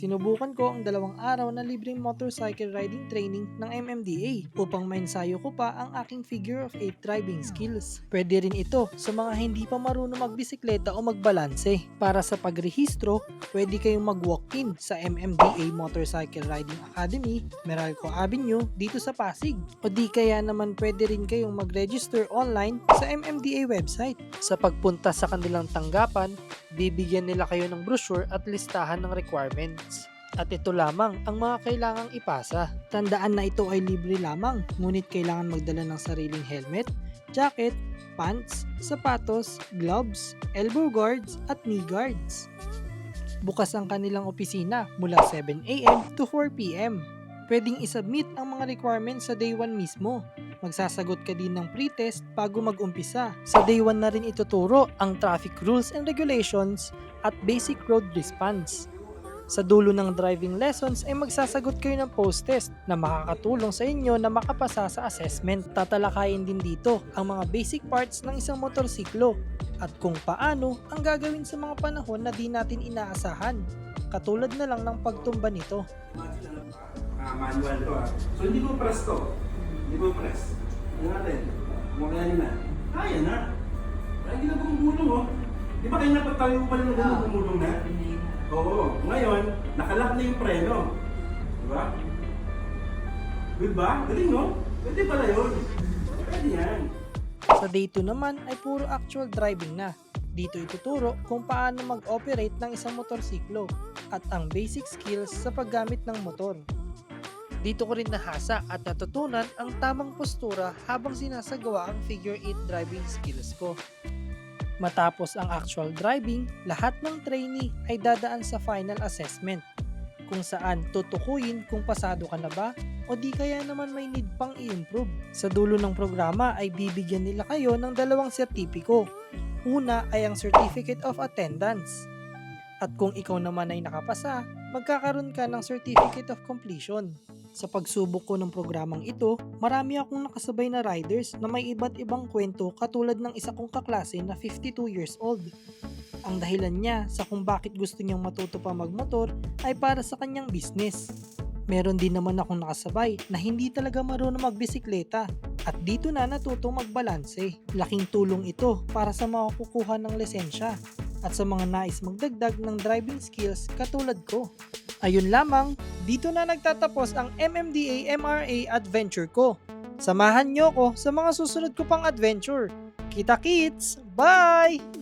Sinubukan ko ang 2 araw na libreng motorcycle riding training ng MMDA upang mainsayo ko pa ang aking figure of 8 driving skills. Pwede rin ito sa mga hindi pa marunong magbisikleta o magbalanse. Para sa pagrehistro, pwede kayong mag-walk-in sa MMDA Motorcycle Riding Academy, Meralco Avenue, dito sa Pasig. O di kaya naman pwede rin kayong mag-register online sa MMDA website. Sa pagpunta sa kanilang tanggapan, bibigyan nila kayo ng brochure at listahan ng requirements. At ito lamang ang mga kailangang ipasa. Tandaan na ito ay libre lamang, ngunit kailangan magdala ng sariling helmet, jacket, pants, sapatos, gloves, elbow guards at knee guards. Bukas ang kanilang opisina mula 7 AM to 4 PM. Pwedeng isubmit ang mga requirements sa day 1 mismo. Magsasagot ka din ng pre-test bago mag-umpisa. Sa day 1 na rin ituturo ang traffic rules and regulations at basic road response. Sa dulo ng driving lessons ay magsasagot kayo ng post-test na makakatulong sa inyo na makapasa sa assessment. Tatalakayin din dito ang mga basic parts ng isang motorsiklo at kung paano ang gagawin sa mga panahon na di natin inaasahan, katulad na lang ng pagtumba nito. Manual to So hindi mo press to. Hindi mo press. Ano natin? Magaling na. Kaya na. Kaya hindi na bumulong oh. Di ba kayo napagtayo pa lang na bumulong na? Oo. Ngayon, nakalock na yung preno. Di ba? Good ba? Galing no? Pwede pala yun. Pwede yan. Sa day 2 naman ay puro actual driving na. Dito ituturo kung paano mag-operate ng isang motorsiklo at ang basic skills sa paggamit ng motor. Dito ko rin nahasa at natutunan ang tamang postura habang sinasagawa ang figure 8 driving skills ko. Matapos ang actual driving, lahat ng trainee ay dadaan sa final assessment, kung saan tutukuyin kung pasado ka na ba o di kaya naman may need pang i-improve. Sa dulo ng programa ay bibigyan nila kayo ng 2 sertipiko. Una ay ang Certificate of Attendance. At kung ikaw naman ay nakapasa, magkakaroon ka ng Certificate of Completion. Sa pagsubok ko ng programang ito, marami akong nakasabay na riders na may iba't ibang kwento katulad ng isa kong kaklase na 52 years old. Ang dahilan niya sa kung bakit gusto niyang matuto pa magmotor ay para sa kanyang business. Meron din naman akong nakasabay na hindi talaga marunong magbisikleta at dito na natutong magbalanse. Laking tulong ito para sa mga kukuha ng lisensya at sa mga nais magdagdag ng driving skills katulad ko. Ayun lamang, dito na nagtatapos ang MMDA MRA adventure ko. Samahan niyo ko sa mga susunod ko pang adventure. Kita kits! Bye!